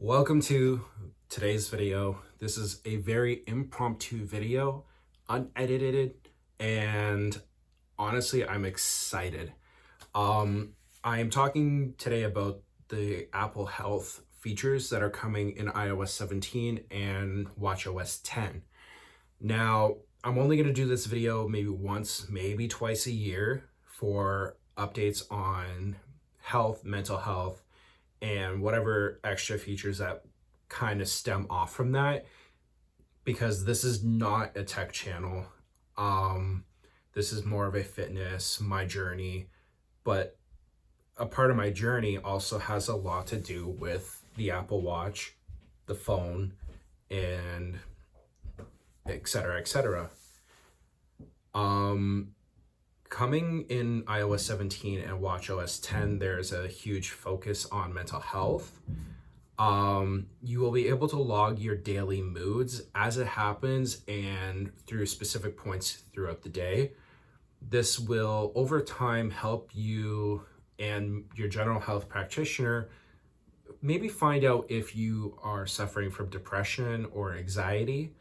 Welcome to today's video. This is a very impromptu video, unedited, and honestly, I'm excited. I am talking today about the Apple Health features that are coming in iOS 17 and WatchOS 10. Now, I'm only going to do this video maybe once, maybe twice a year for updates on health, mental health, and whatever extra features that kind of stem off from that, because this is not a tech channel. This is more of a fitness, my journey, but a part of my journey also has a lot to do with the Apple Watch, the phone, and etc., etc. Coming in iOS 17 and WatchOS 10, there's a huge focus on mental health. You will be able to log your daily moods as it happens and through specific points throughout the day. This will, over time, help you and your general health practitioner maybe find out if you are suffering from depression or anxiety.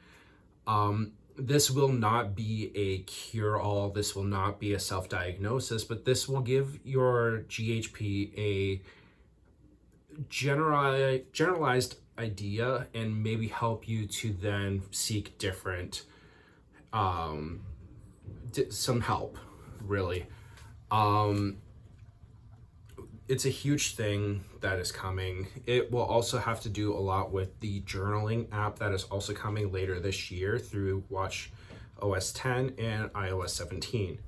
This will not be a cure-all. This will not be a self-diagnosis, but this will give your GHP a generalized idea and maybe help you to then seek different, some help, really. It's a huge thing that is coming. It will also have to do a lot with the journaling app that is also coming later this year through WatchOS 10 and iOS 17.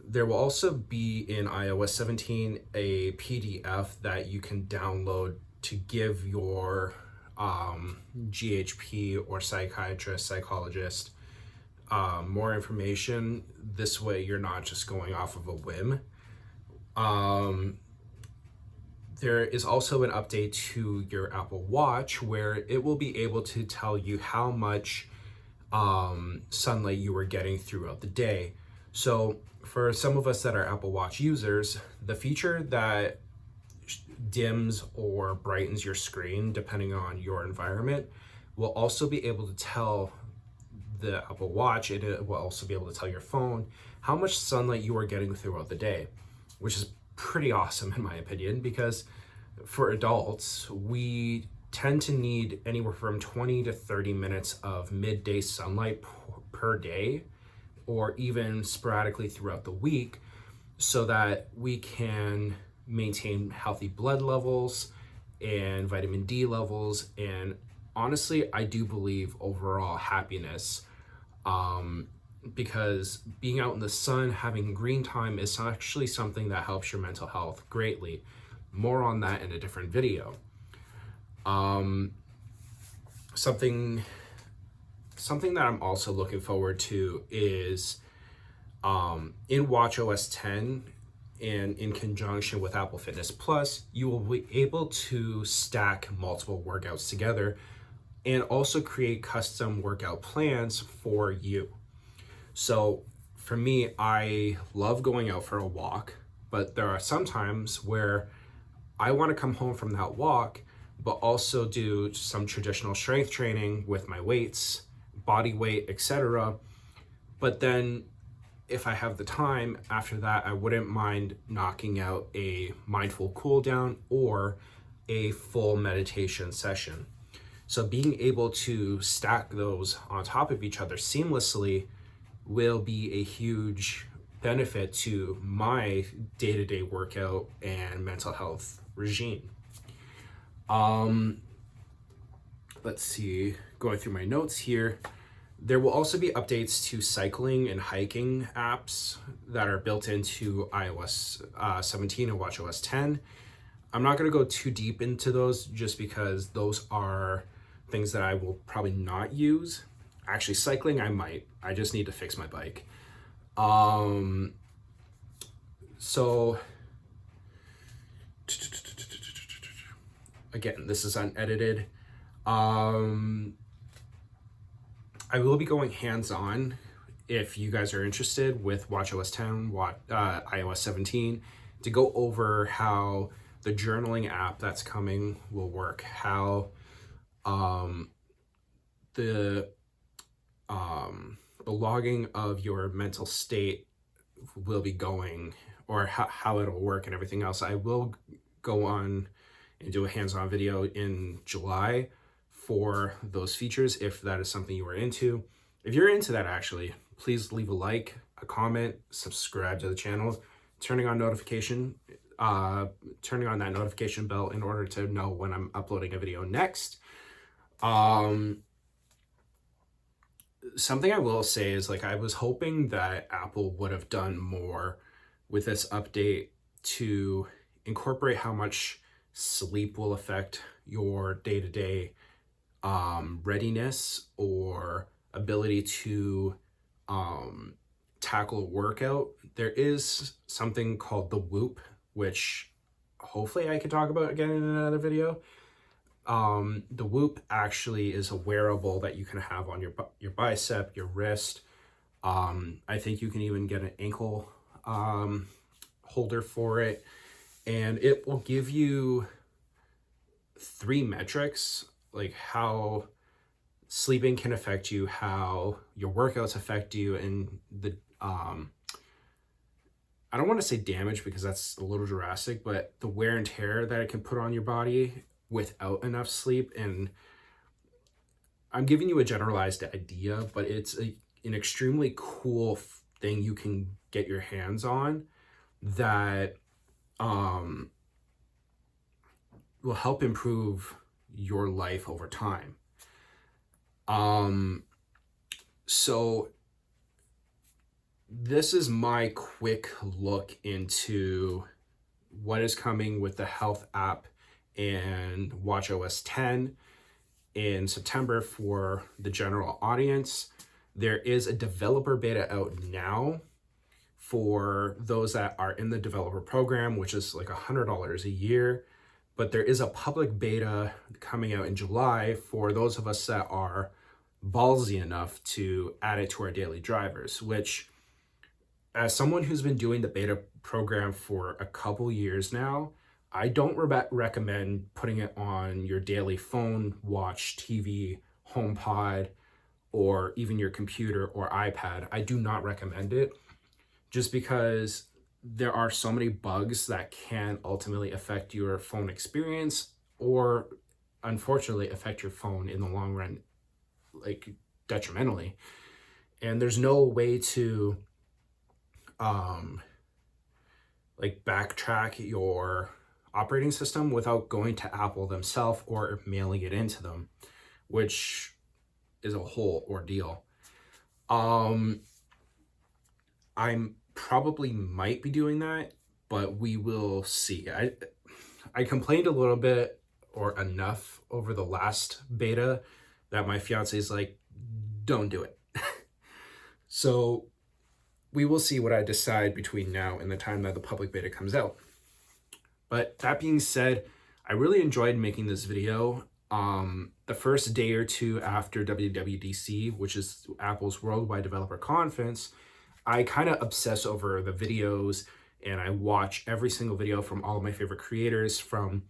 There will also be in iOS 17 a PDF that you can download to give your GHP or psychiatrist, psychologist more information. This way you're not just going off of a whim. There is also an update to your Apple Watch where it will be able to tell you how much sunlight you are getting throughout the day. So for some of us that are Apple Watch users, the feature that dims or brightens your screen depending on your environment will also be able to tell the Apple Watch, and it will also be able to tell your phone how much sunlight you are getting throughout the day, which is pretty awesome in my opinion, because for adults, we tend to need anywhere from 20 to 30 minutes of midday sunlight per day, or even sporadically throughout the week, so that we can maintain healthy blood levels and vitamin D levels, and honestly, I do believe overall happiness, because being out in the sun, having green time is actually something that helps your mental health greatly. More on that in a different video. Something that I'm also looking forward to is in WatchOS 10 and in conjunction with Apple Fitness Plus, you will be able to stack multiple workouts together and also create custom workout plans for you. So for me, I love going out for a walk, but there are some times where I want to come home from that walk, but also do some traditional strength training with my weights, body weight, etc. But then if I have the time after that, I wouldn't mind knocking out a mindful cool down or a full meditation session. So being able to stack those on top of each other seamlessly will be a huge benefit to my day-to-day workout and mental health regime. Let's see, going through my notes here, there will also be updates to cycling and hiking apps that are built into iOS 17 and WatchOS 10. I'm not going to go too deep into those just because those are things that I will probably not use. Actually, cycling I might. I just need to fix my bike. So again, this is unedited. I will be going hands-on if you guys are interested with WatchOS 10, iOS 17, to go over how the journaling app that's coming will work, how the logging of your mental state will be going, or how it'll work and everything else. I will go on and do a hands-on video in July for those features if that is something you are into. If you're into that, actually, please leave a like, a comment, subscribe to the channel, turning on that notification bell in order to know when I'm uploading a video next. Something I will say is, like, I was hoping that Apple would have done more with this update to incorporate how much sleep will affect your day-to-day readiness or ability to tackle a workout. There is something called the Whoop, which hopefully I can talk about again in another video. The Whoop actually is a wearable that you can have on your bicep, your wrist. I think you can even get an ankle holder for it, and it will give you 3 metrics, like how sleeping can affect you, how your workouts affect you, and the I don't want to say damage because that's a little drastic, but the wear and tear that it can put on your body without enough sleep. And I'm giving you a generalized idea, but it's an extremely cool thing you can get your hands on that will help improve your life over time. So this is my quick look into what is coming with the health app and WatchOS 10 in September for the general audience. There is a developer beta out now for those that are in the developer program, which is like $100 a year. But there is a public beta coming out in July for those of us that are ballsy enough to add it to our daily drivers, which, as someone who's been doing the beta program for a couple years now, I don't recommend putting it on your daily phone, watch, TV, HomePod, or even your computer or iPad. I do not recommend it, just because there are so many bugs that can ultimately affect your phone experience, or unfortunately affect your phone in the long run, like detrimentally. And there's no way to like backtrack your operating system without going to Apple themselves or mailing it into them, which is a whole ordeal. I'm probably might be doing that, but we will see. I complained a little bit or enough over the last beta that my fiance is like, don't do it. So we will see what I decide between now and the time that the public beta comes out. But that being said, I really enjoyed making this video. The first day or two after WWDC, which is Apple's Worldwide Developer Conference, I kind of obsess over the videos, and I watch every single video from all of my favorite creators, from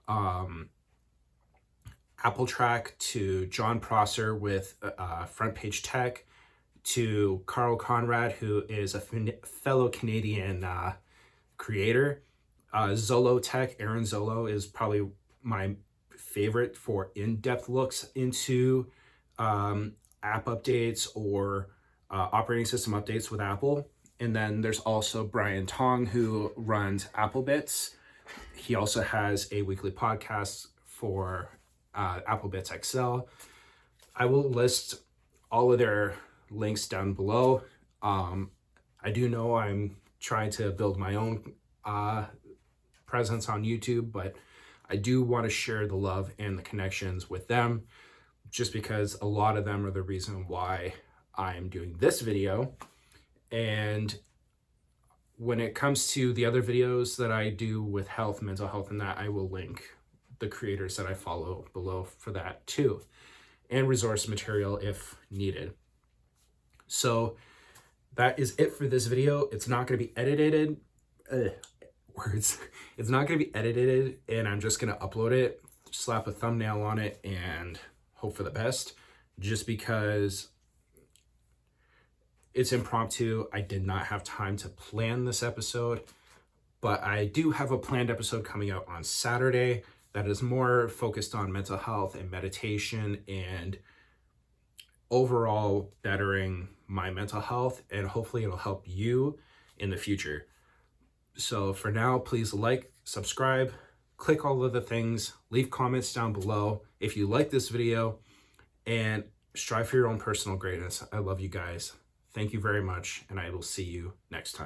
Apple Track to John Prosser with Front Page Tech, to Carl Conrad, who is a fellow Canadian creator. Zolo Tech, Aaron Zolo, is probably my favorite for in-depth looks into app updates or operating system updates with Apple. And then there's also Brian Tong, who runs Apple Bits. He also has a weekly podcast for Apple Bits XL. I will list all of their links down below. I do know I'm trying to build my own presence on YouTube, but I do want to share the love and the connections with them, just because a lot of them are the reason why I'm doing this video. And when it comes to the other videos that I do with health, mental health, and that, I will link the creators that I follow below for that too, and resource material if needed. So that is it for this video. It's not going to be edited. where it's not going to be edited and I'm just going to upload it, slap a thumbnail on it, and hope for the best, just because it's impromptu. I did not have time to plan this episode, but I do have a planned episode coming out on Saturday that is more focused on mental health and meditation and overall bettering my mental health, and hopefully it'll help you in the future. So for now, please like, subscribe, click all of the things, leave comments down below if you like this video, and strive for your own personal greatness. I love you guys. Thank you very much, and I will see you next time.